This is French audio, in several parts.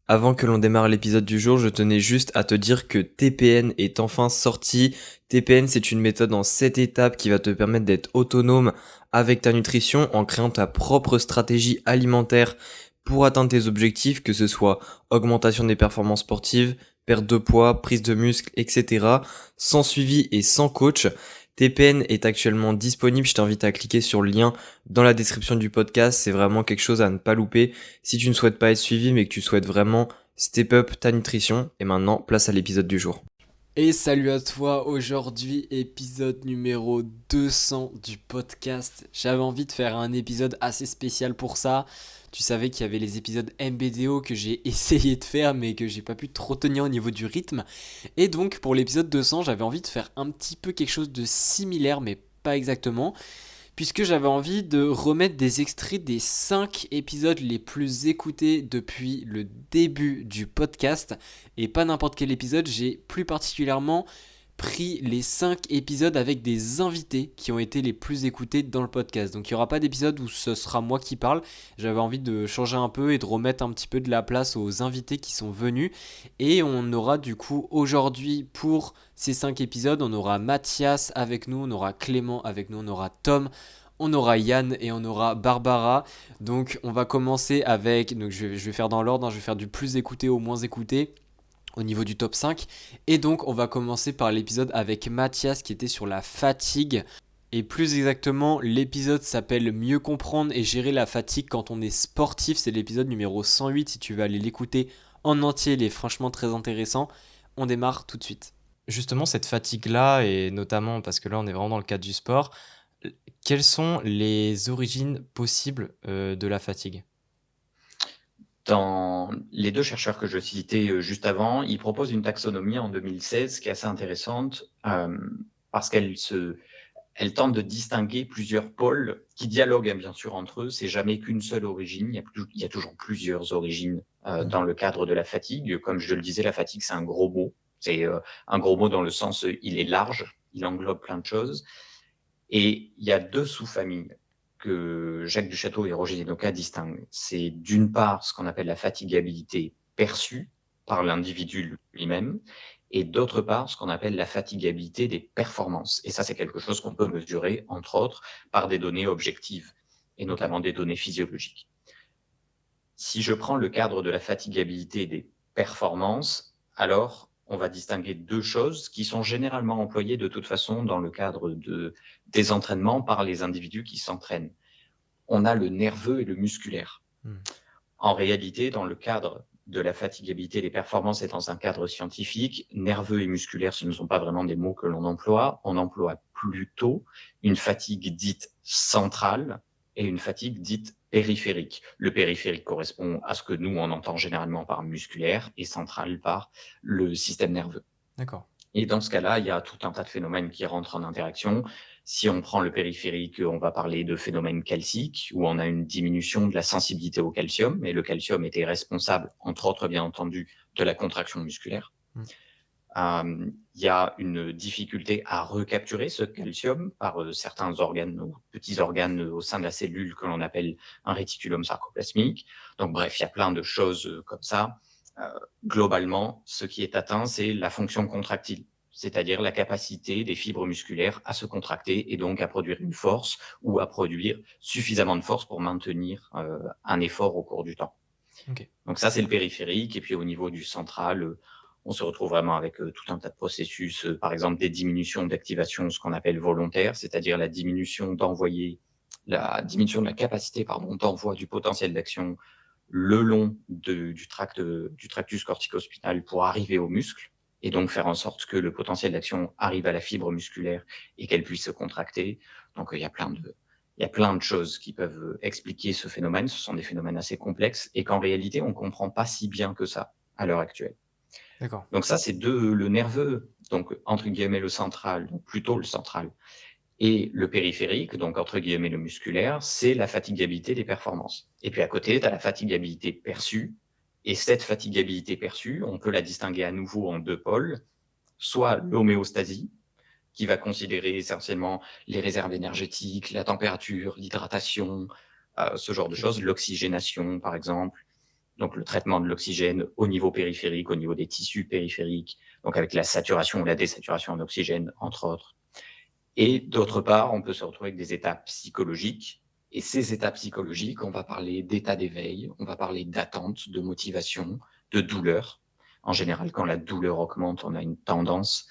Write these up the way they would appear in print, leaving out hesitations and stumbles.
Avant que l'on démarre l'épisode du jour, je tenais juste à te dire que TPN est enfin sorti. TPN, c'est une méthode en 7 étapes qui va te permettre d'être autonome avec ta nutrition en créant ta propre stratégie alimentaire pour atteindre tes objectifs, que ce soit augmentation des performances sportives, perte de poids, prise de muscle, etc. Sans suivi et sans coach. TPN est actuellement disponible, je t'invite à cliquer sur le lien dans la description du podcast, c'est vraiment quelque chose à ne pas louper si tu ne souhaites pas être suivi mais que tu souhaites vraiment step up ta nutrition. Et maintenant, place à l'épisode du jour. Et salut à toi, aujourd'hui épisode numéro 200 du podcast. J'avais envie de faire un épisode assez spécial pour ça. Tu savais qu'il y avait les épisodes MBDO que j'ai essayé de faire mais que j'ai pas pu trop tenir au niveau du rythme. Et donc pour l'épisode 200, j'avais envie de faire un petit peu quelque chose de similaire mais pas exactement, puisque j'avais envie de remettre des extraits des 5 épisodes les plus écoutés depuis le début du podcast. Et pas n'importe quel épisode, j'ai plus particulièrement pris les 5 épisodes avec des invités qui ont été les plus écoutés dans le podcast. Donc il n'y aura pas d'épisode où ce sera moi qui parle. J'avais envie de changer un peu et de remettre un petit peu de la place aux invités qui sont venus. Et on aura du coup aujourd'hui pour ces 5 épisodes, on aura Mathias avec nous, on aura Clément avec nous, on aura Tom, on aura Yann et on aura Barbara. Donc on va commencer avec, donc je vais faire dans l'ordre, je vais faire du plus écouté au moins écouté au niveau du top 5. Et donc on va commencer par l'épisode avec Mathias qui était sur la fatigue. Et plus exactement, l'épisode s'appelle Mieux comprendre et gérer la fatigue quand on est sportif. C'est l'épisode numéro 108. Si tu veux aller l'écouter en entier, il est franchement très intéressant. On démarre tout de suite. Justement, cette fatigue-là, et notamment parce que là, on est vraiment dans le cadre du sport, quelles sont les origines possibles de la fatigue? Dans les deux chercheurs que je citais juste avant, ils proposent une taxonomie en 2016 qui est assez intéressante parce elle tente de distinguer plusieurs pôles qui dialoguent bien sûr entre eux. C'est jamais qu'une seule origine. Il y a toujours plusieurs origines dans le cadre de la fatigue. Comme je le disais, la fatigue, c'est un gros mot. C'est un gros mot dans le sens, il est large, il englobe plein de choses. Et il y a deux sous-familles que Jacques Duchâteau et Roger Denoca distinguent. C'est d'une part ce qu'on appelle la fatigabilité perçue par l'individu lui-même, et d'autre part ce qu'on appelle la fatigabilité des performances. Et ça, c'est quelque chose qu'on peut mesurer, entre autres, par des données objectives, et notamment des données physiologiques. Si je prends le cadre de la fatigabilité des performances, alors on va distinguer deux choses qui sont généralement employées de toute façon dans le cadre des entraînements par les individus qui s'entraînent. On a le nerveux et le musculaire. En réalité, dans le cadre de la fatigabilité des performances et dans un cadre scientifique, nerveux et musculaire, ce ne sont pas vraiment des mots que l'on emploie. On emploie plutôt une fatigue dite centrale et une fatigue dite périphérique. Le périphérique correspond à ce que nous, on entend généralement par musculaire et central par le système nerveux. D'accord. Et dans ce cas-là, il y a tout un tas de phénomènes qui rentrent en interaction. Si on prend le périphérique, on va parler de phénomènes calciques, où on a une diminution de la sensibilité au calcium, et le calcium était responsable, entre autres, bien entendu, de la contraction musculaire. Il y a une difficulté à recapturer ce calcium par certains organes, petits organes au sein de la cellule que l'on appelle un réticulum sarcoplasmique. Donc bref, il y a plein de choses comme ça. Globalement, ce qui est atteint, c'est la fonction contractile, c'est-à-dire la capacité des fibres musculaires à se contracter et donc à produire une force ou à produire suffisamment de force pour maintenir un effort au cours du temps. Okay. Donc ça, c'est le périphérique. Et puis au niveau du central, on se retrouve vraiment avec tout un tas de processus, par exemple des diminutions d'activation, ce qu'on appelle volontaire, c'est-à-dire la diminution de la capacité d'envoi du potentiel d'action le long du tractus corticospinal pour arriver au muscle et donc faire en sorte que le potentiel d'action arrive à la fibre musculaire et qu'elle puisse se contracter. Donc il y a plein de choses qui peuvent expliquer ce phénomène. Ce sont des phénomènes assez complexes et qu'en réalité, on ne comprend pas si bien que ça à l'heure actuelle. D'accord. Donc ça, c'est le nerveux, donc entre guillemets le central, donc plutôt le central, et le périphérique, donc entre guillemets le musculaire, c'est la fatigabilité des performances. Et puis à côté, tu as la fatigabilité perçue. Et cette fatigabilité perçue, on peut la distinguer à nouveau en deux pôles. Soit l'homéostasie, qui va considérer essentiellement les réserves énergétiques, la température, l'hydratation, ce genre de choses, l'oxygénation par exemple. donc le traitement de l'oxygène au niveau périphérique, au niveau des tissus périphériques, donc avec la saturation ou la désaturation en oxygène, entre autres. Et d'autre part, on peut se retrouver avec des états psychologiques. Et ces états psychologiques, on va parler d'état d'éveil, on va parler d'attente, de motivation, de douleur. En général, quand la douleur augmente, on a une tendance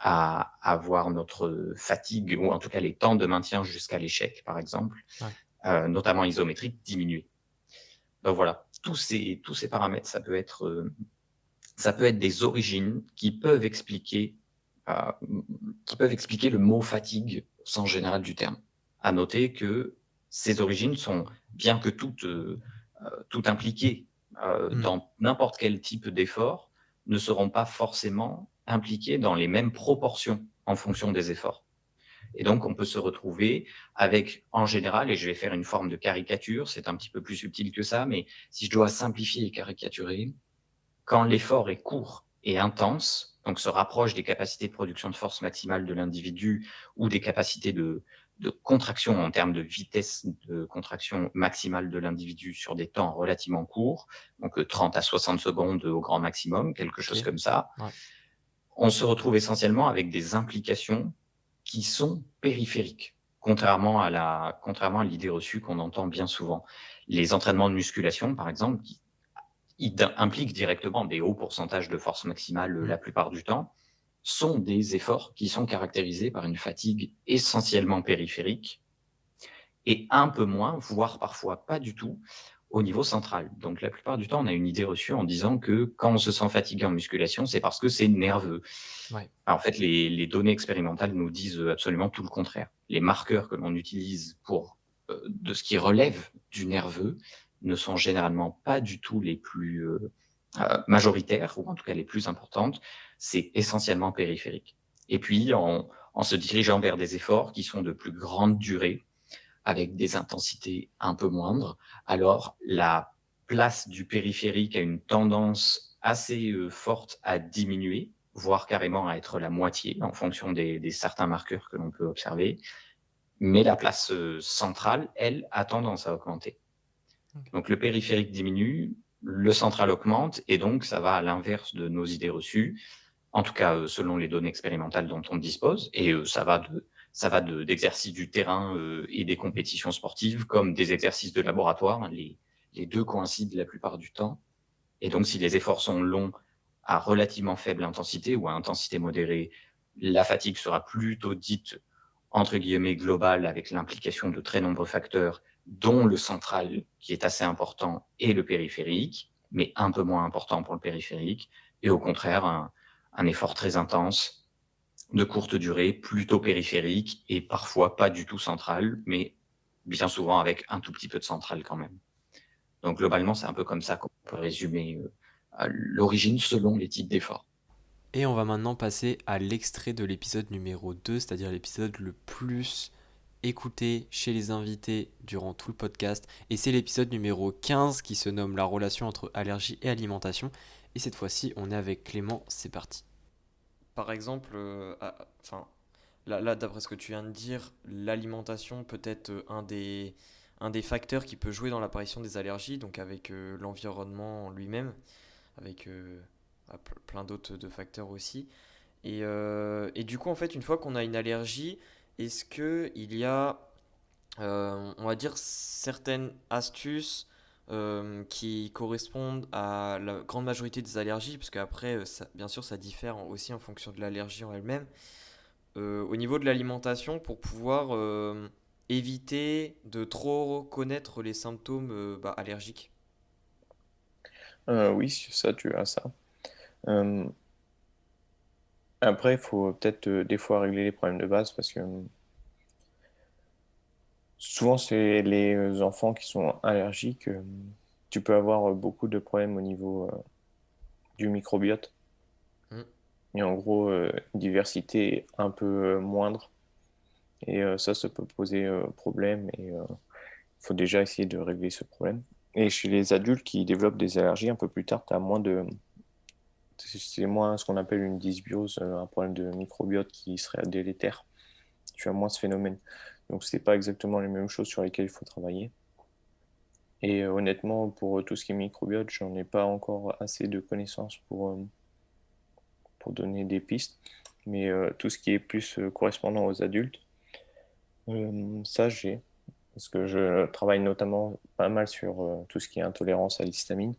à avoir notre fatigue, ou en tout cas les temps de maintien jusqu'à l'échec, par exemple, notamment isométrique, diminuer. Donc voilà, tous ces paramètres, ça peut être des origines qui peuvent expliquer le mot fatigue au sens général du terme. À noter que ces origines sont, bien que toutes impliquées dans n'importe quel type d'effort, ne seront pas forcément impliquées dans les mêmes proportions en fonction des efforts. Et donc, on peut se retrouver avec, en général, et je vais faire une forme de caricature, c'est un petit peu plus subtil que ça, mais si je dois simplifier et caricaturer, quand l'effort est court et intense, donc se rapproche des capacités de production de force maximale de l'individu ou des capacités de contraction en termes de vitesse de contraction maximale de l'individu sur des temps relativement courts, donc 30 à 60 secondes au grand maximum, quelque chose comme ça, on se retrouve essentiellement avec des implications qui sont périphériques, contrairement à l'idée reçue qu'on entend bien souvent. Les entraînements de musculation, par exemple, qui impliquent directement des hauts pourcentages de force maximale la plupart du temps, sont des efforts qui sont caractérisés par une fatigue essentiellement périphérique et un peu moins, voire parfois pas du tout, au niveau central. Donc la plupart du temps, on a une idée reçue en disant que quand on se sent fatigué en musculation, c'est parce que c'est nerveux. Alors, en fait, les données expérimentales nous disent absolument tout le contraire. Les marqueurs que l'on utilise pour de ce qui relève du nerveux ne sont généralement pas du tout les plus majoritaires, ou en tout cas les plus importantes. C'est essentiellement périphérique. Et puis, en se dirigeant vers des efforts qui sont de plus grande durée, avec des intensités un peu moindres, alors la place du périphérique a une tendance assez forte à diminuer, voire carrément à être la moitié en fonction des certains marqueurs que l'on peut observer. Mais la place centrale, elle, a tendance à augmenter. Donc le périphérique diminue, le central augmente, et donc ça va à l'inverse de nos idées reçues, en tout cas selon les données expérimentales dont on dispose, et ça va d'exercices du terrain et des compétitions sportives comme des exercices de laboratoire. Les deux coïncident la plupart du temps. Et donc, si les efforts sont longs à relativement faible intensité ou à intensité modérée, la fatigue sera plutôt dite, entre guillemets, globale, avec l'implication de très nombreux facteurs, dont le central, qui est assez important, et le périphérique, mais un peu moins important pour le périphérique. Et au contraire, un effort très intense, de courte durée, plutôt périphérique et parfois pas du tout central, mais bien souvent avec un tout petit peu de central quand même. Donc globalement, c'est un peu comme ça qu'on peut résumer l'origine selon les types d'efforts. Et on va maintenant passer à l'extrait de l'épisode numéro 2, c'est-à-dire l'épisode le plus écouté chez les invités durant tout le podcast. Et c'est l'épisode numéro 15 qui se nomme La relation entre allergie et alimentation. Et cette fois-ci, on est avec Clément, c'est parti. Par exemple, là, d'après ce que tu viens de dire, l'alimentation peut être un des facteurs qui peut jouer dans l'apparition des allergies, donc avec l'environnement lui-même, avec plein d'autres de facteurs aussi. Et du coup, en fait, une fois qu'on a une allergie, est-ce qu'il y a, on va dire, certaines astuces qui correspondent à la grande majorité des allergies, parce qu'après, bien sûr, ça diffère aussi en fonction de l'allergie en elle-même, au niveau de l'alimentation, pour pouvoir éviter de trop connaître les symptômes allergiques. Oui, ça, tu as ça. Euh, Après, il faut peut-être des fois régler les problèmes de base parce que souvent, c'est les enfants qui sont allergiques. Tu peux avoir beaucoup de problèmes au niveau du microbiote. Mm. Et en gros, une diversité un peu moindre. Et ça peut poser problème. Et il faut déjà essayer de régler ce problème. Et chez les adultes qui développent des allergies, un peu plus tard, tu as moins de. C'est moins ce qu'on appelle une dysbiose, un problème de microbiote qui serait délétère. Tu as moins ce phénomène. Donc, c'est pas exactement les mêmes choses sur lesquelles il faut travailler. Et honnêtement, pour tout ce qui est microbiote, j'en ai pas encore assez de connaissances pour donner des pistes. Mais tout ce qui est plus correspondant aux adultes, ça j'ai. Parce que je travaille notamment pas mal sur tout ce qui est intolérance à l'histamine.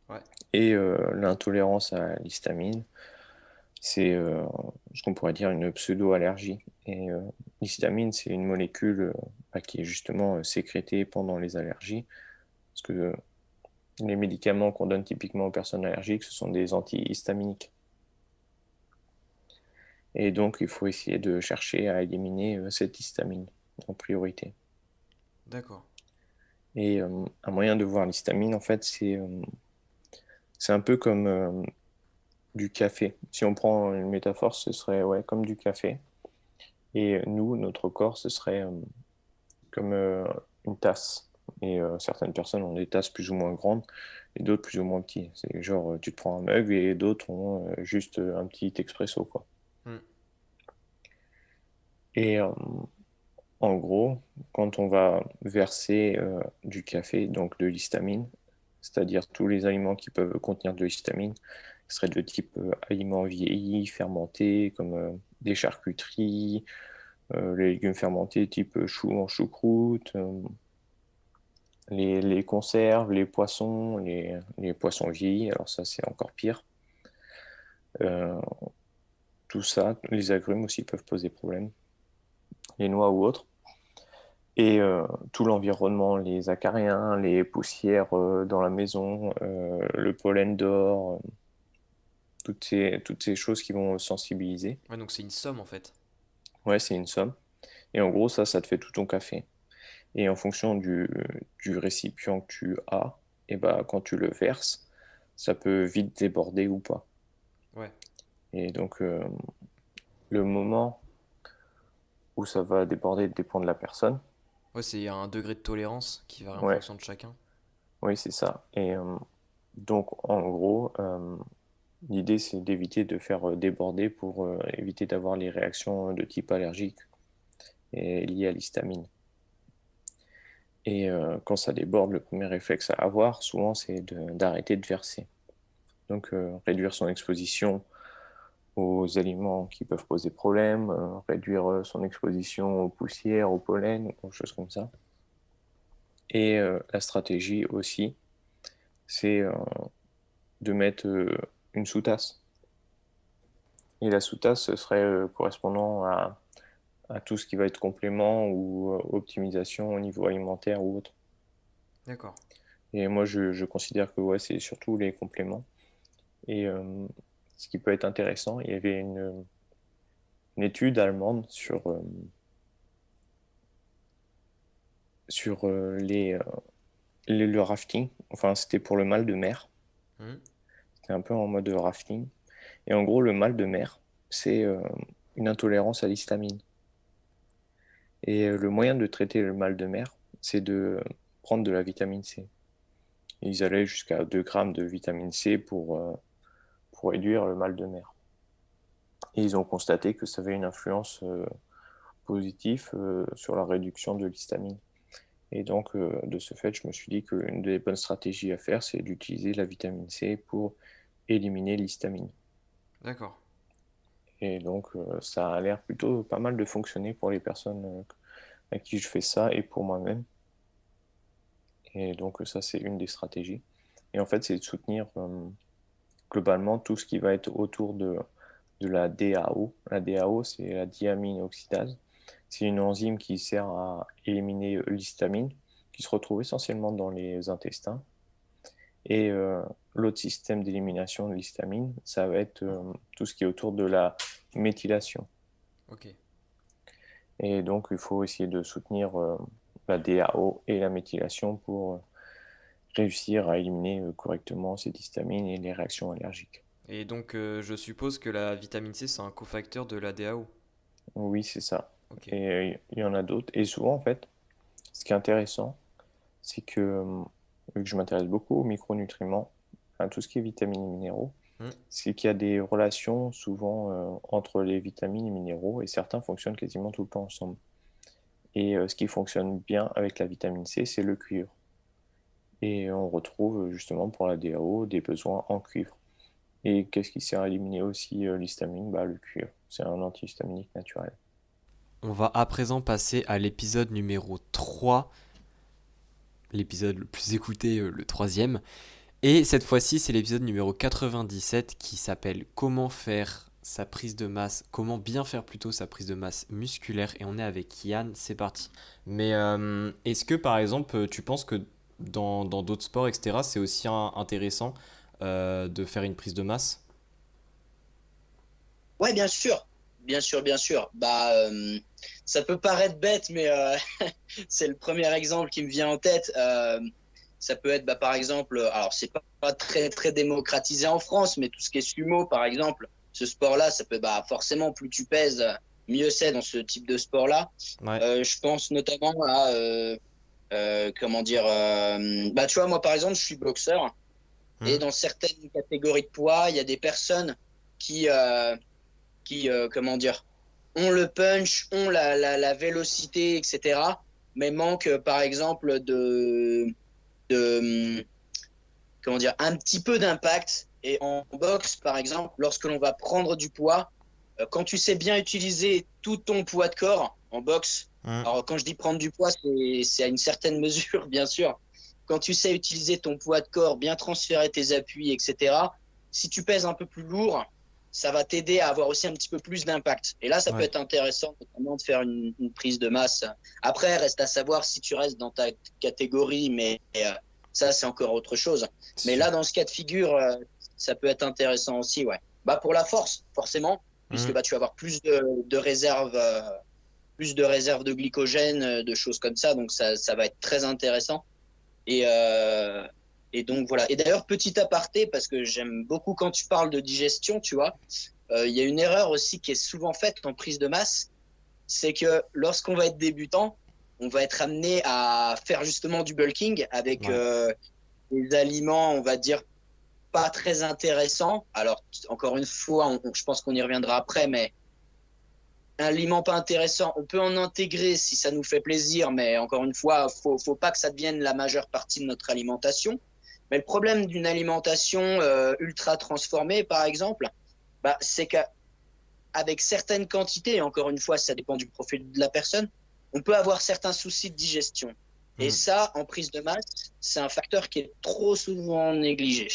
Ouais. Et l'intolérance à l'histamine, c'est ce qu'on pourrait dire une pseudo-allergie. Et l'histamine, c'est une molécule qui est justement sécrétée pendant les allergies. Parce que les médicaments qu'on donne typiquement aux personnes allergiques, ce sont des antihistaminiques. Et donc, il faut essayer de chercher à éliminer cette histamine en priorité. D'accord. Et un moyen de voir l'histamine, en fait, c'est un peu comme du café. Si on prend une métaphore, ce serait ouais, comme du café. Et nous, notre corps, ce serait comme une tasse. Et certaines personnes ont des tasses plus ou moins grandes et d'autres plus ou moins petites. C'est genre, tu te prends un mug et d'autres ont juste un petit expresso, quoi. Hmm. Et en gros, quand on va verser du café, donc de l'histamine, c'est-à-dire tous les aliments qui peuvent contenir de l'histamine, ce serait de type aliments vieillis, fermentés, comme des charcuteries, les légumes fermentés type chou en choucroute, les conserves, les poissons, les poissons vieillis, alors ça c'est encore pire. Euh, tout ça, les agrumes aussi peuvent poser problème, les noix ou autres. Et tout l'environnement, les acariens, les poussières dans la maison, le pollen d'or, toutes ces choses qui vont sensibiliser. Ouais, donc c'est une somme en fait. Ouais, c'est une somme. Et en gros, ça te fait tout ton café. Et en fonction du récipient que tu as, et bah, quand tu le verses, ça peut vite déborder ou pas. Ouais. Et donc, le moment où ça va déborder dépend de la personne. Ouais, c'est un degré de tolérance qui varie en Ouais, fonction de chacun. oui, c'est ça. Et donc, en gros, l'idée, c'est d'éviter de faire déborder pour éviter d'avoir les réactions de type allergique et liées à l'histamine. Et quand ça déborde, le premier réflexe à avoir, souvent, c'est d'arrêter de verser. Donc, réduire son exposition aux aliments qui peuvent poser problème, réduire son exposition aux poussières, aux pollen, aux choses comme ça. Et la stratégie aussi, c'est de mettre une sous-tasse. Et la sous-tasse, ce serait correspondant à tout ce qui va être complément ou optimisation au niveau alimentaire ou autre. D'accord. Et moi, je considère que ouais, c'est surtout les compléments. Et ce qui peut être intéressant, il y avait une étude allemande sur le rafting. Enfin, c'était pour le mal de mer. Hmm. C'était un peu en mode rafting. Et en gros, le mal de mer, c'est une intolérance à l'histamine. Et le moyen de traiter le mal de mer, c'est de prendre de la vitamine C. Et ils allaient jusqu'à 2 grammes de vitamine C pour réduire le mal de mer. Et ils ont constaté que ça avait une influence positive sur la réduction de l'histamine. Et donc, de ce fait, je me suis dit qu'une des bonnes stratégies à faire, c'est d'utiliser la vitamine C pour éliminer l'histamine. D'accord. Et donc, ça a l'air plutôt pas mal de fonctionner pour les personnes à qui je fais ça et pour moi-même. Et donc, ça, c'est une des stratégies. Et en fait, c'est de soutenir globalement tout ce qui va être autour de la DAO. La DAO, c'est la diamine oxydase. C'est une enzyme qui sert à éliminer l'histamine, qui se retrouve essentiellement dans les intestins. Et l'autre système d'élimination de l'histamine, ça va être tout ce qui est autour de la méthylation. Ok. Et donc, il faut essayer de soutenir la DAO et la méthylation pour réussir à éliminer correctement cette histamine et les réactions allergiques. Et donc, je suppose que la vitamine C, c'est un cofacteur de la DAO. Oui, c'est ça. Ok. Et il y en a d'autres. Et souvent, en fait, ce qui est intéressant, c'est que, vu que je m'intéresse beaucoup aux micronutriments, à tout ce qui est vitamines et minéraux, Hmm. c'est qu'il y a des relations souvent entre les vitamines et minéraux, et certains fonctionnent quasiment tout le temps ensemble. Et ce qui fonctionne bien avec la vitamine C, c'est le cuivre. Et on retrouve justement pour la DAO des besoins en cuivre. Et qu'est-ce qui sert à éliminer aussi l'histamine? Le cuivre. C'est un antihistaminique naturel. On va à présent passer à l'épisode numéro 3, l'épisode le plus écouté, le troisième. Et cette fois-ci, c'est l'épisode numéro 97 qui s'appelle Comment faire sa prise de masse, comment bien faire plutôt sa prise de masse musculaire. Et on est avec Yann, c'est parti. Mais est-ce que par exemple, tu penses que dans d'autres sports, etc., c'est aussi intéressant de faire une prise de masse? Ouais, bien sûr. Bien sûr, bien sûr. Ça peut paraître bête, mais c'est le premier exemple qui me vient en tête. Ça peut être, par exemple, alors c'est pas très, très démocratisé en France, mais tout ce qui est sumo, par exemple, ce sport-là, ça peut, forcément, plus tu pèses, mieux c'est dans ce type de sport-là. Ouais. Je pense notamment à, comment dire, tu vois, moi, par exemple, je suis boxeur. Et dans certaines catégories de poids, il y a des personnes qui comment dire, ont le punch, ont la vélocité, etc. Mais manquent, par exemple, comment dire, un petit peu d'impact. Et en boxe, par exemple, lorsque l'on va prendre du poids, quand tu sais bien utiliser tout ton poids de corps en boxe, alors quand je dis prendre du poids, c'est à une certaine mesure, bien sûr. Quand tu sais utiliser ton poids de corps, bien transférer tes appuis, etc., si tu pèses un peu plus lourd, ça va t'aider à avoir aussi un petit peu plus d'impact. Et là, ça peut être intéressant notamment de faire une prise de masse. Après, reste à savoir si tu restes dans ta catégorie, mais ça, c'est encore autre chose. Mais là, dans ce cas de figure, ça peut être intéressant aussi, ouais. Pour la force, forcément, puisque tu vas avoir plus de réserves, plus de réserves de glycogène, de choses comme ça. Donc, ça va être très intéressant. Et donc voilà. Et d'ailleurs, petit aparté, parce que j'aime beaucoup quand tu parles de digestion, tu vois, il y a une erreur aussi qui est souvent faite en prise de masse, c'est que lorsqu'on va être débutant, on va être amené à faire justement du bulking avec des aliments, on va dire, pas très intéressants. Alors, encore une fois, je pense qu'on y reviendra après, mais un aliment pas intéressant, on peut en intégrer si ça nous fait plaisir, mais encore une fois, faut pas que ça devienne la majeure partie de notre alimentation. Mais le problème d'une alimentation ultra transformée, par exemple, c'est qu'avec certaines quantités, et encore une fois, ça dépend du profil de la personne, on peut avoir certains soucis de digestion. Et ça, en prise de masse, c'est un facteur qui est trop souvent négligé.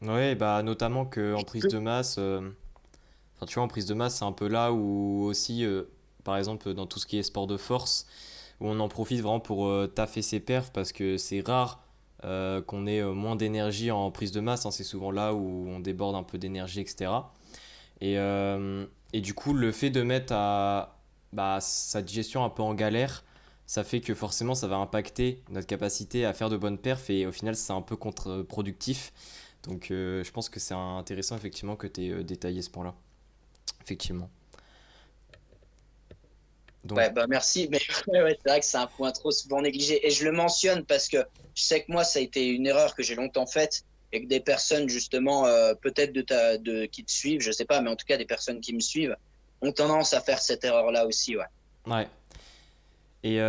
Oui, notamment qu'en prise de masse, enfin, tu vois, en prise de masse, c'est un peu là où aussi, par exemple, dans tout ce qui est sport de force, où on en profite vraiment pour taffer ses perfs parce que c'est rare qu'on ait moins d'énergie en prise de masse, hein. C'est souvent là où on déborde un peu d'énergie, etc. Et du coup, le fait de mettre sa digestion un peu en galère, ça fait que forcément ça va impacter notre capacité à faire de bonnes perfs et au final c'est un peu contre-productif. Donc je pense que c'est intéressant effectivement que tu aies détaillé ce point-là. Effectivement. Donc, Ouais, merci. Mais ouais, c'est vrai que c'est un point trop souvent négligé. Et je le mentionne parce que je sais que moi, ça a été une erreur que j'ai longtemps faite et que des personnes, justement, peut-être qui te suivent, je sais pas, mais en tout cas, des personnes qui me suivent ont tendance à faire cette erreur-là aussi, ouais. Ouais. Et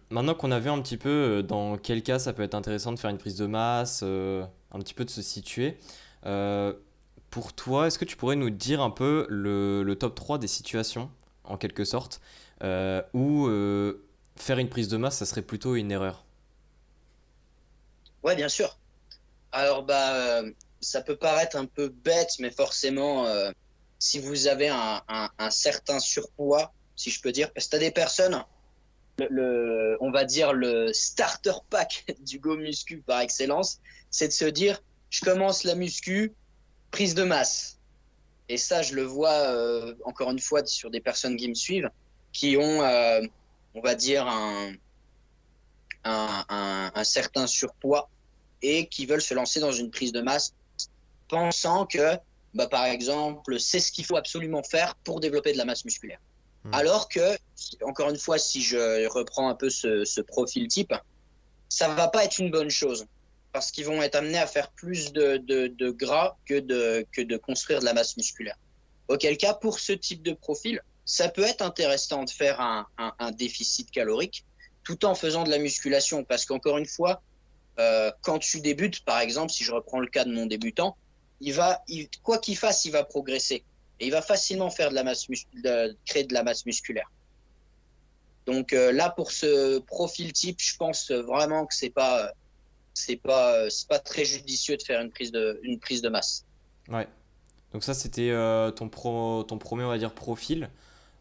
maintenant qu'on a vu un petit peu dans quel cas ça peut être intéressant de faire une prise de masse, un petit peu de se situer, pour toi, est-ce que tu pourrais nous dire un peu le top 3 des situations, en quelque sorte, où faire une prise de masse, ça serait plutôt une erreur? Ouais, bien sûr. Alors, ça peut paraître un peu bête, mais forcément, si vous avez un certain surpoids, si je peux dire, parce que tu as des personnes, on va dire le starter pack du Go Muscu par excellence, c'est de se dire, je commence la muscu, prise de masse. Et ça, je le vois encore une fois sur des personnes qui me suivent, qui ont, on va dire, un certain surpoids et qui veulent se lancer dans une prise de masse, pensant que, par exemple, c'est ce qu'il faut absolument faire pour développer de la masse musculaire. Alors que, encore une fois, si je reprends un peu ce profil type, ça va pas être une bonne chose. Parce qu'ils vont être amenés à faire plus de gras que de construire de la masse musculaire. Auquel cas, pour ce type de profil, ça peut être intéressant de faire un déficit calorique tout en faisant de la musculation. Parce qu'encore une fois, quand tu débutes, par exemple, si je reprends le cas de mon débutant, quoi qu'il fasse, il va progresser. Et il va facilement faire créer de la masse musculaire. Donc là, pour ce profil type, je pense vraiment que c'est pas très judicieux de faire une prise de masse. Ouais. Donc ça, c'était ton premier, on va dire, profil.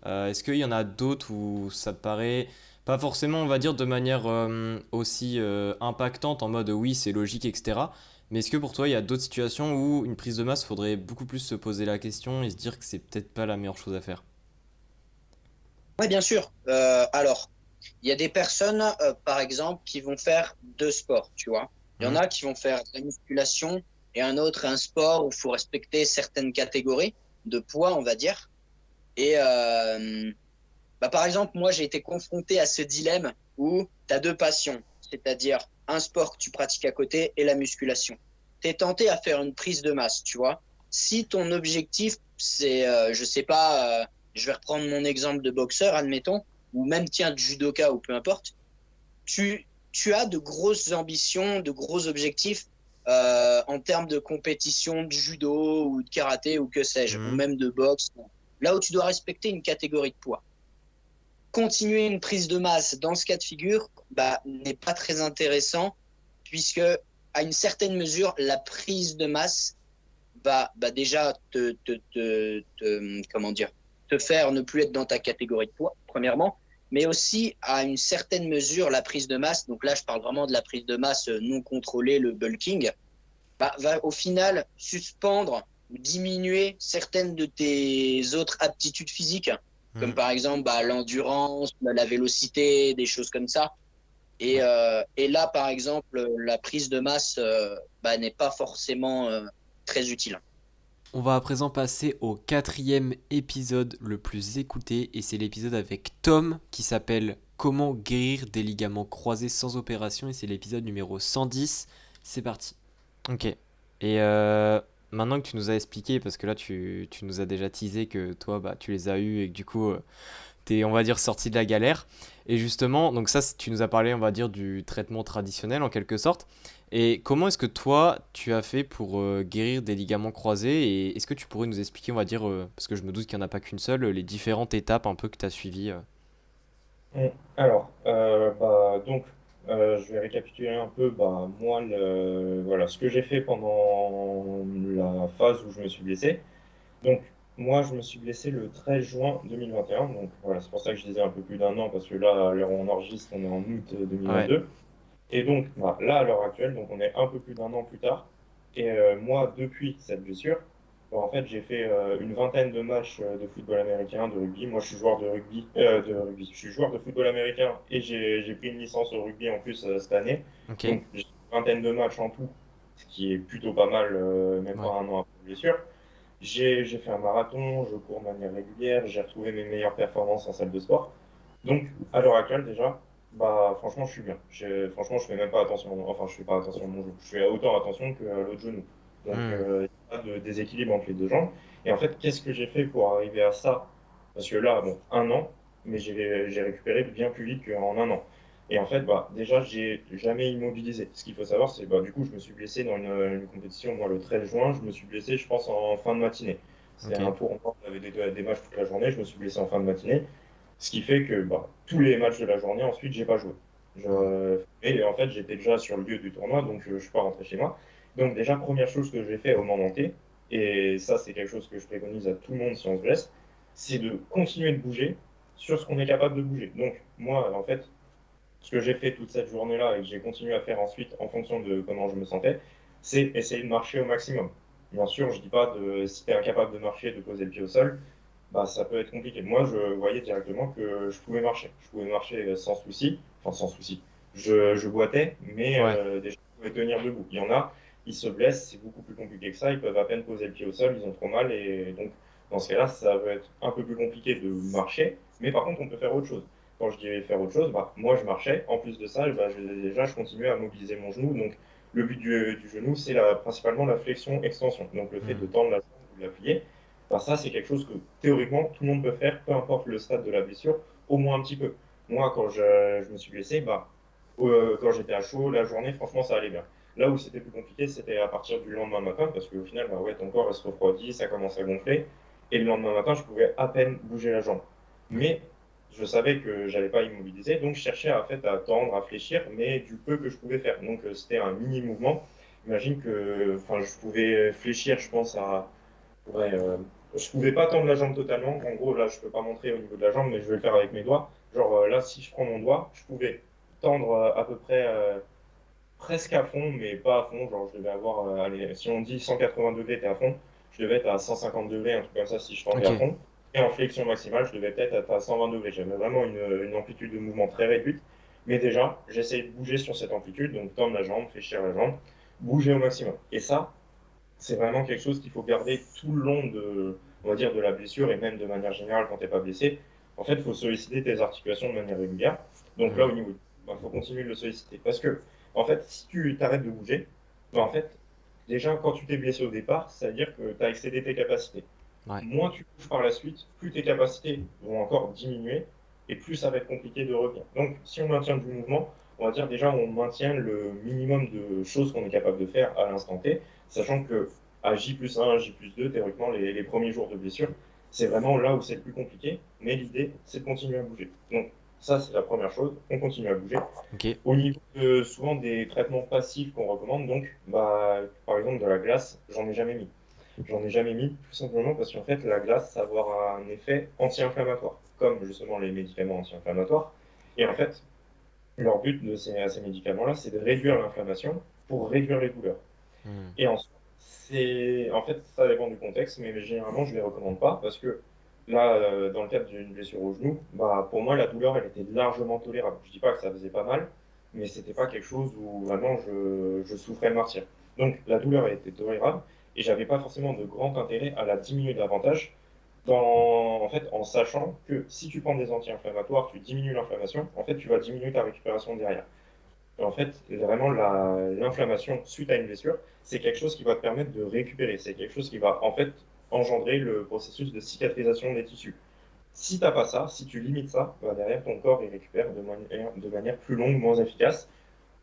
Est-ce qu'il y en a d'autres où ça te paraît pas forcément, on va dire, de manière aussi impactante, en mode oui, c'est logique, etc. Mais est-ce que pour toi, il y a d'autres situations où une prise de masse, faudrait beaucoup plus se poser la question et se dire que c'est peut-être pas la meilleure chose à faire? Oui, bien sûr. Alors, il y a des personnes, par exemple, qui vont faire deux sports, tu vois. Il y en Mhm. a qui vont faire de la musculation et un sport où il faut respecter certaines catégories de poids, on va dire. Et par exemple, moi, j'ai été confronté à ce dilemme où tu as deux passions, c'est-à-dire un sport que tu pratiques à côté et la musculation. Tu es tenté à faire une prise de masse, tu vois. Si ton objectif, c'est, je sais pas, je vais reprendre mon exemple de boxeur, admettons, ou même, tiens, de judoka ou peu importe, tu as de grosses ambitions, de gros objectifs en termes de compétition de judo ou de karaté ou que sais-je, ou Mhm. même de boxe, là où tu dois respecter une catégorie de poids. Continuer une prise de masse dans ce cas de figure n'est pas très intéressant puisque à une certaine mesure, la prise de masse va déjà comment dire, te faire ne plus être dans ta catégorie de poids, premièrement, mais aussi à une certaine mesure, la prise de masse, donc là je parle vraiment de la prise de masse non contrôlée, le bulking, va au final suspendre ou diminuer certaines de tes autres aptitudes physiques, comme Mhm. par exemple l'endurance, la vélocité, des choses comme ça. Ouais. Et là, par exemple, la prise de masse n'est pas forcément très utile. On va à présent passer au quatrième épisode le plus écouté et c'est l'épisode avec Tom qui s'appelle Comment guérir des ligaments croisés sans opération et c'est l'épisode numéro 110. C'est parti. Ok. Et maintenant que tu nous as expliqué, parce que là tu nous as déjà teasé que toi tu les as eus et que du coup t'es, on va dire, sorti de la galère. Et justement, donc ça, tu nous as parlé, on va dire, du traitement traditionnel en quelque sorte. Et comment est-ce que toi, tu as fait pour guérir des ligaments croisés? Et est-ce que tu pourrais nous expliquer, on va dire, parce que je me doute qu'il n'y en a pas qu'une seule, les différentes étapes un peu que tu as suivies Mm. Alors, donc, je vais récapituler un peu, moi, voilà, ce que j'ai fait pendant la phase où je me suis blessé. Donc, moi, je me suis blessé le 13 juin 2021. Donc, voilà, c'est pour ça que je disais un peu plus d'un an, parce que là, à l'heure où on enregistre, on est en août Ouais. 2022. Et donc, là, à l'heure actuelle, donc on est un peu plus d'un an plus tard. Et moi, depuis cette blessure, en fait, j'ai fait une vingtaine de matchs de football américain, de rugby. Moi, je suis joueur de rugby. Je suis joueur de football américain et j'ai pris une licence au rugby en plus cette année. Ok. Donc, j'ai une vingtaine de matchs en tout, ce qui est plutôt pas mal, même pas Ouais. un an après la blessure. J'ai fait un marathon, je cours de manière régulière, j'ai retrouvé mes meilleures performances en salle de sport. Donc, à l'heure actuelle, déjà, franchement, je suis bien. Franchement, je fais même pas attention, enfin, je fais pas attention à mon genou. Je fais autant attention que à l'autre genou. Donc, Hmm. il n'y a pas de déséquilibre entre les deux jambes. Et en fait, qu'est-ce que j'ai fait pour arriver à ça? Parce que là, bon, un an, mais j'ai récupéré bien plus vite qu'en un an. Et en fait, déjà, j'ai jamais immobilisé. Ce qu'il faut savoir, c'est du coup, je me suis blessé dans une compétition, moi, le 13 juin, je me suis blessé, je pense, en fin de matinée. C'était Ok. un tournoi, on avait des matchs toute la journée, je me suis blessé en fin de matinée. Ce qui fait que tous les matchs de la journée, ensuite, j'ai pas joué. Hmm. Et en fait, j'étais déjà sur le lieu du tournoi, donc je suis pas rentré chez moi. Donc déjà, première chose que j'ai fait au moment T, et ça, c'est quelque chose que je préconise à tout le monde si on se blesse, c'est de continuer de bouger sur ce qu'on est capable de bouger. Donc moi, en fait, ce que j'ai fait toute cette journée-là et que j'ai continué à faire ensuite en fonction de comment je me sentais, c'est essayer de marcher au maximum. Bien sûr, je dis pas de si tu es incapable de marcher, de poser le pied au sol, ça peut être compliqué. Moi, je voyais directement que je pouvais marcher. Je pouvais marcher sans souci, enfin sans souci. Je boitais, mais Ouais. déjà, je pouvais tenir debout. Il y en a, ils se blessent, c'est beaucoup plus compliqué que ça. Ils peuvent à peine poser le pied au sol, ils ont trop mal. Et donc, dans ce cas-là, ça va être un peu plus compliqué de marcher. Mais par contre, on peut faire autre chose. Quand je dis faire autre chose, moi, je marchais. En plus de ça, déjà, je continuais à mobiliser mon genou. Donc, le but du genou, c'est principalement la flexion-extension. Donc, le fait de Hmm. tendre la jambe ou de la plier. Ça, c'est quelque chose que théoriquement, tout le monde peut faire, peu importe le stade de la blessure, au moins un petit peu. Moi, quand je me suis blessé, quand j'étais à chaud, la journée, franchement, ça allait bien. Là où c'était plus compliqué, c'était à partir du lendemain matin, parce qu'au final, bah ouais, ton corps il se refroidit, ça commence à gonfler. Et le lendemain matin, je pouvais à peine bouger la jambe. Ouais. Mais je savais que j'allais pas immobiliser, donc je cherchais en fait, à tendre, à fléchir, mais du peu que je pouvais faire. Donc c'était un mini mouvement. Imagine que enfin, je pouvais fléchir, je pense, à. Ouais, je pouvais pas tendre la jambe totalement. En gros, là, je peux pas montrer au niveau de la jambe, mais je vais le faire avec mes doigts. Genre là, si je prends mon doigt, je pouvais tendre à peu près presque à fond, mais pas à fond. Genre, je devais avoir, allez, si on dit 180 degrés, t'es à fond, je devais être à 150 degrés, un truc comme ça, si je tendais Ok. à fond. Et en flexion maximale, je devais peut-être être à 120 degrés. J'avais vraiment une amplitude de mouvement très réduite. Mais déjà, j'essayais de bouger sur cette amplitude, donc tendre la jambe, fléchir la jambe, bouger au maximum. Et ça, c'est vraiment quelque chose qu'il faut garder tout le long de, on va dire, de la blessure et même de manière générale quand tu n'es pas blessé. En fait, il faut solliciter tes articulations de manière régulière. Donc là, Mhm. au niveau, il faut continuer de le solliciter. Parce que, en fait, si tu t'arrêtes de bouger, ben, en fait, déjà, quand tu t'es blessé au départ, ça veut dire que tu as excédé tes capacités. Ouais. Moins tu bouges par la suite, plus tes capacités vont encore diminuer et plus ça va être compliqué de revenir. Donc, si on maintient du mouvement, on va dire déjà on maintient le minimum de choses qu'on est capable de faire à l'instant T, sachant que à J+1, J+2, théoriquement, les premiers jours de blessure, c'est vraiment là où c'est le plus compliqué, mais l'idée, c'est de continuer à bouger. Donc, ça, c'est la première chose, on continue à bouger. Ok. Au niveau souvent des traitements passifs qu'on recommande, donc, bah, par exemple, de la glace, j'en ai jamais mis. J'en ai jamais mis, tout simplement parce qu'en fait, la glace, ça va avoir un effet anti-inflammatoire, comme justement les médicaments anti-inflammatoires. Et en fait, leur but de ces médicaments-là, c'est de réduire l'inflammation pour réduire les douleurs. Mhm. Et en fait, ça dépend du contexte, mais généralement, je ne les recommande pas parce que là, dans le cadre d'une blessure au genou, bah, pour moi, la douleur, elle était largement tolérable. Je dis pas que ça faisait pas mal, mais c'était pas quelque chose où vraiment je souffrais le martyr. Donc, la douleur, elle était tolérable et j'avais pas forcément de grand intérêt à la diminuer davantage en fait, en sachant que si tu prends des anti-inflammatoires, tu diminues l'inflammation, en fait, tu vas diminuer ta récupération derrière. En fait, vraiment, l'inflammation suite à une blessure, c'est quelque chose qui va te permettre de récupérer. C'est quelque chose qui va, en fait, engendrer le processus de cicatrisation des tissus. Si tu n'as pas ça, si tu limites ça, bah, derrière, ton corps, il récupère de manière plus longue, moins efficace.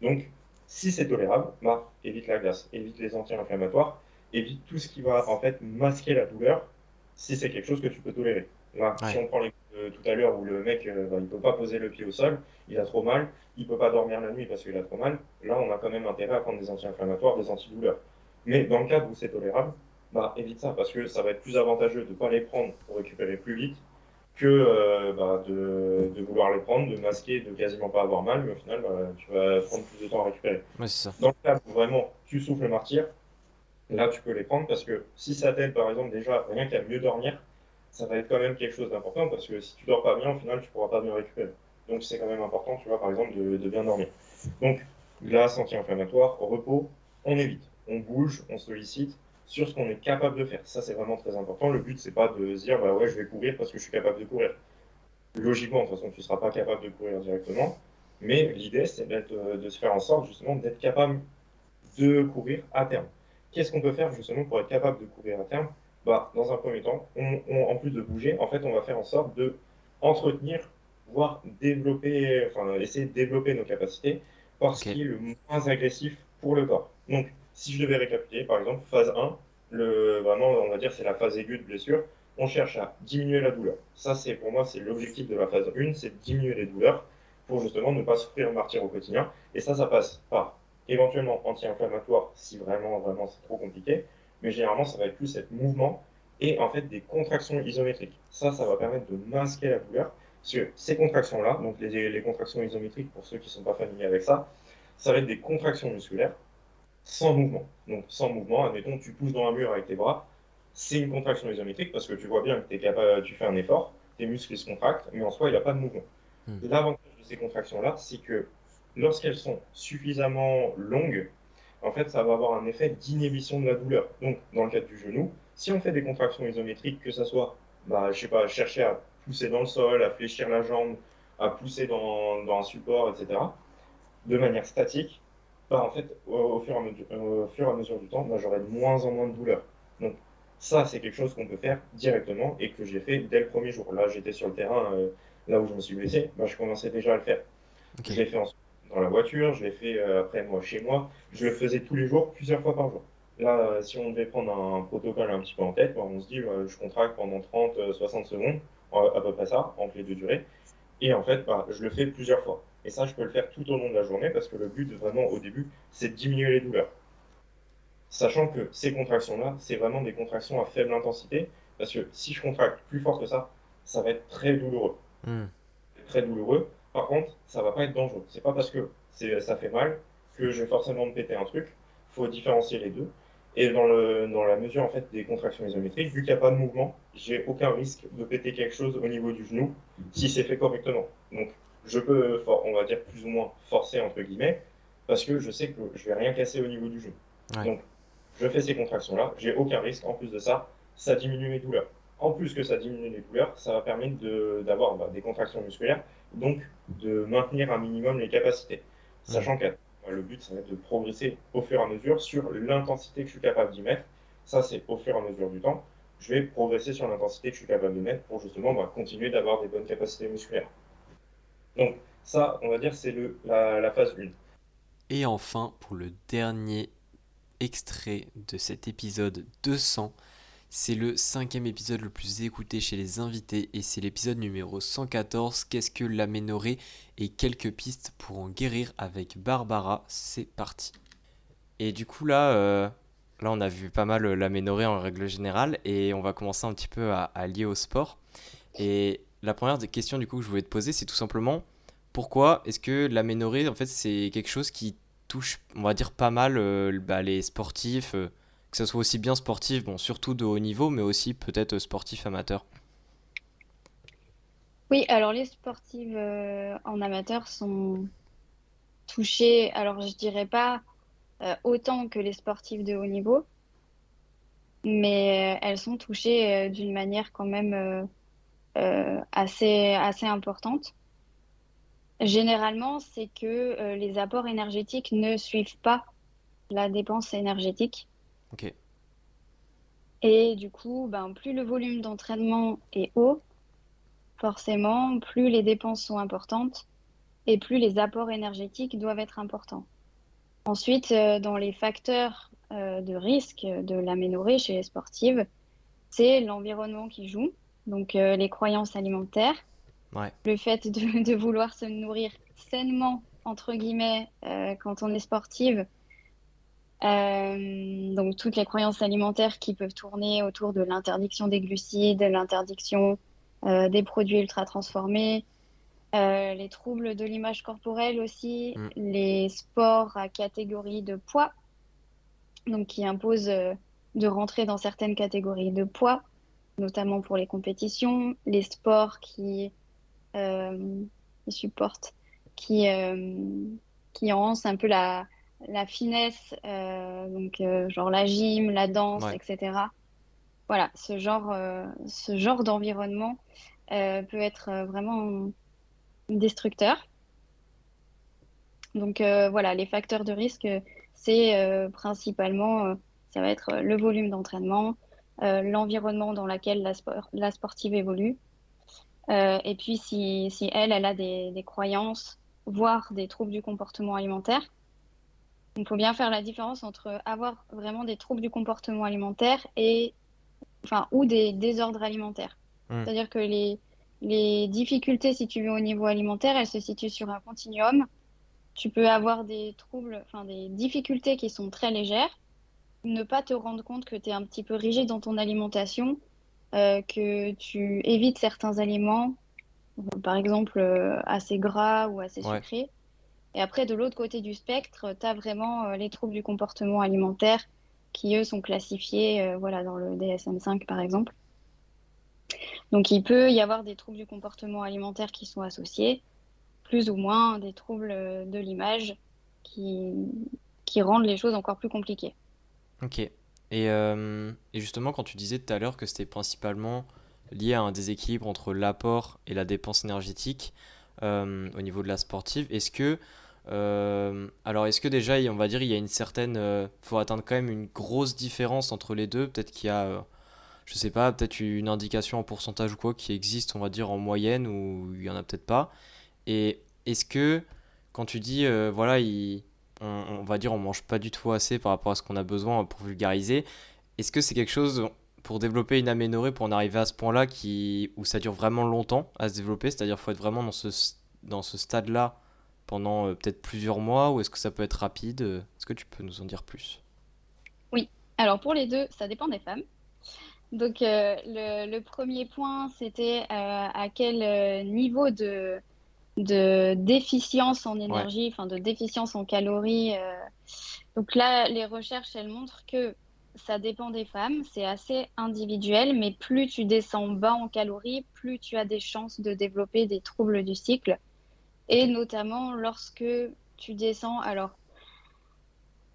Donc, si c'est tolérable, bah, évite la glace, évite les anti-inflammatoires, évite tout ce qui va, en fait, masquer la douleur, si c'est quelque chose que tu peux tolérer. Là, si Ouais. on prend l'exemple de tout à l'heure où le mec, bah, il peut pas poser le pied au sol, il a trop mal, il peut pas dormir la nuit parce qu'il a trop mal, là, on a quand même intérêt à prendre des anti-inflammatoires, des antidouleurs. Mais dans le cas où c'est tolérable, bah, évite ça parce que ça va être plus avantageux de ne pas les prendre pour récupérer plus vite que bah, de vouloir les prendre, de masquer, de quasiment pas avoir mal, mais au final, bah, tu vas prendre plus de temps à récupérer. Ouais, c'est ça. Dans le cas où vraiment tu souffles le martyr, là, tu peux les prendre parce que si ça t'aide, par exemple, déjà, rien qu'à mieux dormir, ça va être quand même quelque chose d'important parce que si tu dors pas bien, au final, tu pourras pas bien récupérer. Donc, c'est quand même important, tu vois, par exemple, de bien dormir. Donc, glace anti-inflammatoire, repos, on évite. On bouge, on sollicite sur ce qu'on est capable de faire. Ça, c'est vraiment très important. Le but, c'est pas de se dire, bah ouais, je vais courir parce que je suis capable de courir. Logiquement, de toute façon, tu ne seras pas capable de courir directement. Mais l'idée, c'est de se faire en sorte, justement, d'être capable de courir à terme. Qu'est-ce qu'on peut faire justement pour être capable de courir à terme? Bah, dans un premier temps, en plus de bouger, en fait, on va faire en sorte de entretenir, voire développer, enfin, essayer de développer nos capacités par ce Ok. qui est le moins agressif pour le corps. Donc, si je devais récapituler, par exemple, phase 1, vraiment, on va dire, c'est la phase aiguë de blessure. On cherche à diminuer la douleur. Ça, c'est pour moi, c'est l'objectif de la phase 1, c'est de diminuer les douleurs pour justement ne pas souffrir le martyr au quotidien. Et ça passe par éventuellement anti-inflammatoire si vraiment, vraiment c'est trop compliqué. Mais généralement, ça va être plus être mouvement et en fait des contractions isométriques. Ça va permettre de masquer la douleur. Parce que ces contractions-là, donc les contractions isométriques, pour ceux qui ne sont pas familiers avec ça va être des contractions musculaires sans mouvement. Donc sans mouvement, admettons, tu pousses dans un mur avec tes bras, c'est une contraction isométrique parce que tu vois bien que tu fais un effort, tes muscles se contractent, mais en soi, il n'y a pas de mouvement. Mhm. L'avantage de ces contractions-là, c'est que lorsqu'elles sont suffisamment longues, en fait, ça va avoir un effet d'inhibition de la douleur. Donc, dans le cadre du genou, si on fait des contractions isométriques, que ce soit, bah, je sais pas, chercher à pousser dans le sol, à fléchir la jambe, à pousser dans un support, etc., de manière statique, bah, en fait, au fur et à mesure du temps, bah, j'aurai de moins en moins de douleur. Donc, ça, c'est quelque chose qu'on peut faire directement et que j'ai fait dès le premier jour. Là, j'étais sur le terrain, là où je me suis blessé, bah, je commençais déjà à le faire. Ok. Je l'ai fait dans la voiture, je l'ai fait après moi chez moi. Je le faisais tous les jours, plusieurs fois par jour. Là, si on devait prendre un protocole un petit peu en tête, bah, on se dit, je contracte pendant 30, 60 secondes, à peu près ça, entre les deux durées. Et en fait, bah, je le fais plusieurs fois. Et ça, je peux le faire tout au long de la journée parce que le but, vraiment, au début, c'est de diminuer les douleurs. Sachant que ces contractions-là, c'est vraiment des contractions à faible intensité, parce que si je contracte plus fort que ça va être très douloureux. Hmm. Très douloureux. Par contre, ça va pas être dangereux. C'est pas parce que ça fait mal que je vais forcément me péter un truc. Il faut différencier les deux. Et dans la mesure en fait des contractions isométriques, vu qu'il n'y a pas de mouvement, j'ai aucun risque de péter quelque chose au niveau du genou si c'est fait correctement. Donc, je peux, on va dire plus ou moins forcer entre guillemets, parce que je sais que je vais rien casser au niveau du genou. Ouais. Donc, je fais ces contractions-là, j'ai aucun risque. En plus de ça, ça diminue mes douleurs. En plus que ça diminue les douleurs, ça va permettre d'avoir des contractions musculaires, donc de maintenir un minimum les capacités. Sachant que le but, ça va être de progresser au fur et à mesure sur l'intensité que je suis capable d'y mettre. Ça, c'est au fur et à mesure du temps. Je vais progresser sur l'intensité que je suis capable de mettre pour justement continuer d'avoir des bonnes capacités musculaires. Donc ça, on va dire, c'est la phase 1. Et enfin, pour le dernier extrait de cet épisode 200, c'est le 5e épisode le plus écouté chez les invités et c'est l'épisode numéro 114, qu'est-ce que l'aménorrhée et quelques pistes pour en guérir avec Barbara. C'est parti. Et du coup là on a vu pas mal l'aménorrhée en règle générale et on va commencer un petit peu à lier au sport. Et la première question du coup que je voulais te poser, c'est tout simplement pourquoi est-ce que l'aménorrhée en fait c'est quelque chose qui touche, on va dire pas mal les sportifs, que ce soit aussi bien sportif, bon surtout de haut niveau, mais aussi peut-être sportif amateur. Oui, alors les sportives en amateur sont touchées, alors je dirais pas autant que les sportives de haut niveau, mais elles sont touchées d'une manière quand même assez importante. Généralement, c'est que les apports énergétiques ne suivent pas la dépense énergétique. Ok. Et du coup, ben, plus le volume d'entraînement est haut, forcément, plus les dépenses sont importantes et plus les apports énergétiques doivent être importants. Ensuite, dans les facteurs de risque de l'aménorrhée chez les sportives, c'est l'environnement qui joue, donc les croyances alimentaires, Ouais. le fait de vouloir se nourrir sainement, entre guillemets, quand on est sportive. Donc toutes les croyances alimentaires qui peuvent tourner autour de l'interdiction des glucides, l'interdiction des produits ultra transformés, les troubles de l'image corporelle aussi, les sports à catégorie de poids, donc qui imposent de rentrer dans certaines catégories de poids, notamment pour les compétitions, les sports qui supportent, qui, qui enhancent un peu la finesse, donc genre la gym, la danse, Ouais. etc. Voilà, ce genre d'environnement peut être vraiment destructeur. Donc voilà, les facteurs de risque, c'est principalement, ça va être le volume d'entraînement, l'environnement dans lequel la sportive évolue, et puis si elle a des croyances, voire des troubles du comportement alimentaire. Il faut bien faire la différence entre avoir vraiment des troubles du comportement alimentaire ou des désordres alimentaires. C'est-à-dire que les difficultés, si tu veux, au niveau alimentaire, elles se situent sur un continuum. Tu peux avoir des troubles, des difficultés qui sont très légères, ne pas te rendre compte que tu es un petit peu rigide dans ton alimentation, que tu évites certains aliments, par exemple assez gras ou assez Ouais. sucrés. Et après, de l'autre côté du spectre, tu as vraiment les troubles du comportement alimentaire qui, eux, sont classifiés dans le DSM-5, par exemple. Donc, il peut y avoir des troubles du comportement alimentaire qui sont associés, plus ou moins des troubles de l'image qui rendent les choses encore plus compliquées. Ok. Et justement, quand tu disais tout à l'heure que c'était principalement lié à un déséquilibre entre l'apport et la dépense énergétique au niveau de la sportive, est-ce que déjà, on va dire, il y a une certaine, faut atteindre quand même une grosse différence entre les deux. Peut-être qu'il y a, je sais pas, peut-être une indication en pourcentage ou quoi qui existe, on va dire en moyenne, ou il y en a peut-être pas. Et est-ce que quand tu dis, voilà, on va dire, on mange pas du tout assez par rapport à ce qu'on a besoin pour vulgariser, est-ce que c'est quelque chose pour développer une aménorrhée, pour en arriver à ce point-là où ça dure vraiment longtemps à se développer, c'est-à-dire qu'il faut être vraiment dans ce stade-là pendant peut-être plusieurs mois, ou est-ce que ça peut être rapide? Est-ce que tu peux nous en dire plus? Oui, alors pour les deux, ça dépend des femmes. Donc le premier point, c'était à quel niveau de déficience en Ouais, énergie, enfin de déficience en calories. Donc là, les recherches, elles montrent que ça dépend des femmes, c'est assez individuel, mais plus tu descends bas en calories, plus tu as des chances de développer des troubles du cycle. Et ok. notamment lorsque tu descends, alors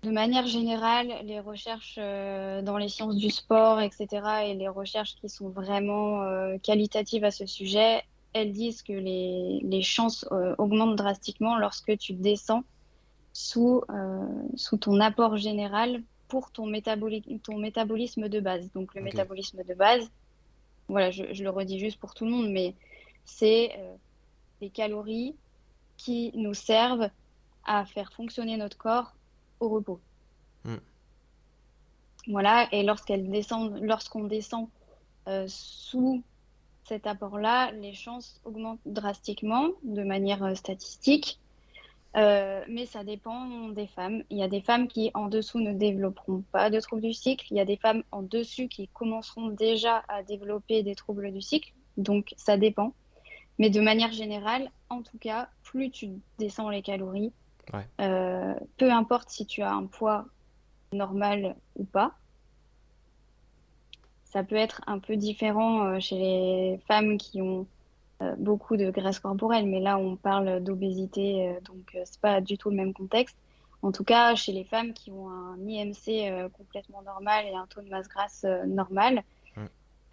de manière générale, les recherches dans les sciences du sport, etc., et les recherches qui sont vraiment qualitatives à ce sujet, elles disent que les chances augmentent drastiquement lorsque tu descends sous ton apport général pour ton métabolisme de base. Donc le Ok. métabolisme de base, voilà, je le redis juste pour tout le monde, mais c'est les calories qui nous servent à faire fonctionner notre corps au repos. Hmm. Voilà, et lorsqu'on descend sous cet apport-là, les chances augmentent drastiquement de manière statistique, mais ça dépend des femmes. Il y a des femmes qui en dessous ne développeront pas de troubles du cycle, il y a des femmes en dessus qui commenceront déjà à développer des troubles du cycle, donc ça dépend. Mais de manière générale, en tout cas, plus tu descends les calories, Ouais. peu importe si tu as un poids normal ou pas. Ça peut être un peu différent chez les femmes qui ont beaucoup de graisse corporelle, mais là on parle d'obésité, donc c'est pas du tout le même contexte. En tout cas, chez les femmes qui ont un IMC complètement normal et un taux de masse grasse normal,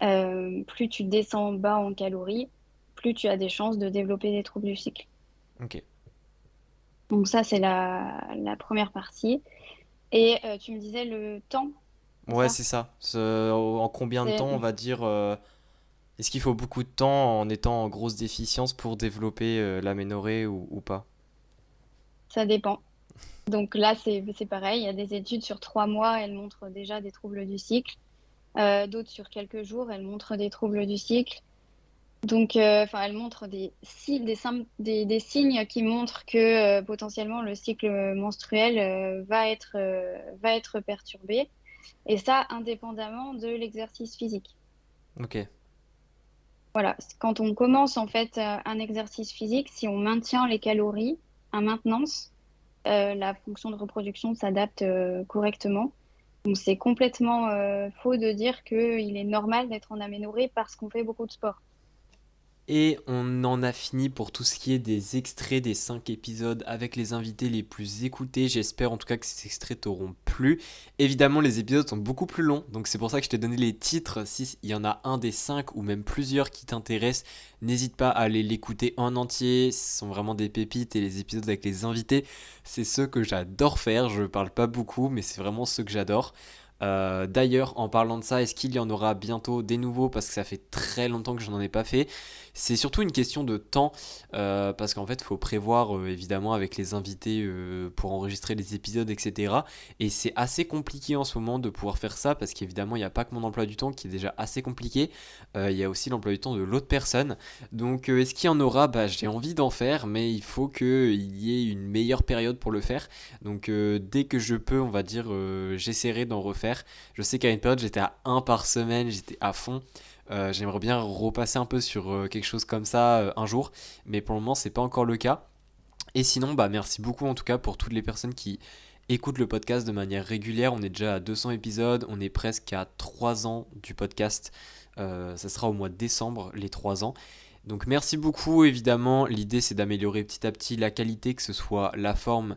Hmm. plus tu descends bas en calories, plus tu as des chances de développer des troubles du cycle. Ok. Donc ça, c'est la première partie. Et tu me disais le temps, c'est Ouais, ça? c'est ça. En combien de C'est temps, on va dire, est-ce qu'il faut beaucoup de temps en étant en grosse déficience pour développer l'aménorrhée ou pas? Ça dépend. Donc là, c'est pareil. Il y a des études sur 3 mois, elles montrent déjà des troubles du cycle. D'autres sur quelques jours, elles montrent des troubles du cycle. Donc, enfin, elles montrent des signes qui montrent que potentiellement le cycle menstruel va être perturbé. Et ça, indépendamment de l'exercice physique. Ok. Voilà. Quand on commence en fait un exercice physique, si on maintient les calories à maintenance, la fonction de reproduction s'adapte correctement. Donc c'est complètement faux de dire qu'il est normal d'être en aménorrhée parce qu'on fait beaucoup de sport. Et on en a fini pour tout ce qui est des extraits des 5 épisodes avec les invités les plus écoutés. J'espère en tout cas que ces extraits t'auront plu. Évidemment, les épisodes sont beaucoup plus longs, donc c'est pour ça que je t'ai donné les titres. Si il y en a un des 5 ou même plusieurs qui t'intéressent, n'hésite pas à aller l'écouter en entier. Ce sont vraiment des pépites et les épisodes avec les invités, c'est ceux que j'adore faire. Je parle pas beaucoup, mais c'est vraiment ceux que j'adore. D'ailleurs, en parlant de ça, est-ce qu'il y en aura bientôt des nouveaux? Parce que ça fait très longtemps que je n'en ai pas fait. C'est surtout une question de temps, parce qu'en fait, il faut prévoir évidemment avec les invités pour enregistrer les épisodes, etc. Et c'est assez compliqué en ce moment de pouvoir faire ça, parce qu'évidemment, il n'y a pas que mon emploi du temps qui est déjà assez compliqué, il y a aussi l'emploi du temps de l'autre personne. Donc, est-ce qu'il y en aura? Bah, j'ai envie d'en faire, mais il faut qu'il y ait une meilleure période pour le faire. Donc, dès que je peux, on va dire, j'essaierai d'en refaire. Je sais qu'à une période, j'étais à un par semaine, j'étais à fond. J'aimerais bien repasser un peu sur quelque chose comme ça un jour, mais pour le moment c'est pas encore le cas. Et sinon, bah merci beaucoup en tout cas pour toutes les personnes qui écoutent le podcast de manière régulière. On est déjà à 200 épisodes, on est presque à 3 ans du podcast. Ça sera au mois de décembre, les 3 ans. Donc merci beaucoup, évidemment, l'idée c'est d'améliorer petit à petit la qualité, que ce soit la forme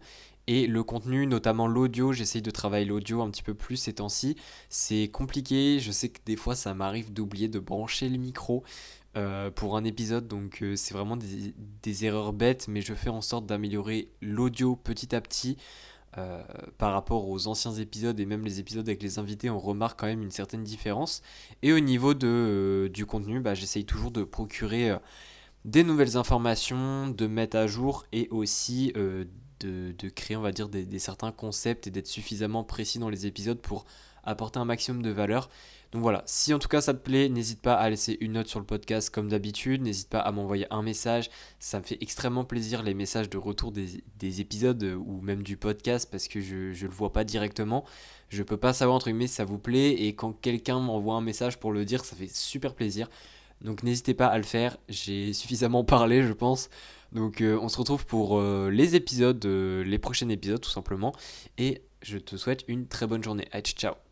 et le contenu, notamment l'audio. J'essaye de travailler l'audio un petit peu plus ces temps-ci. C'est compliqué, je sais que des fois ça m'arrive d'oublier de brancher le micro pour un épisode, donc c'est vraiment des erreurs bêtes, mais je fais en sorte d'améliorer l'audio petit à petit. Par rapport aux anciens épisodes et même les épisodes avec les invités, on remarque quand même une certaine différence. Et au niveau du contenu, bah, j'essaye toujours de procurer des nouvelles informations, de mettre à jour et aussi de créer, on va dire, des certains concepts et d'être suffisamment précis dans les épisodes pour apporter un maximum de valeur. Donc voilà, si en tout cas ça te plaît, n'hésite pas à laisser une note sur le podcast comme d'habitude, n'hésite pas à m'envoyer un message, ça me fait extrêmement plaisir les messages de retour des épisodes ou même du podcast parce que je le vois pas directement, je peux pas savoir entre guillemets si ça vous plaît et quand quelqu'un m'envoie un message pour le dire, ça fait super plaisir. Donc n'hésitez pas à le faire, j'ai suffisamment parlé je pense. Donc on se retrouve pour les épisodes, les prochains épisodes tout simplement. Et je te souhaite une très bonne journée. Allez, ciao.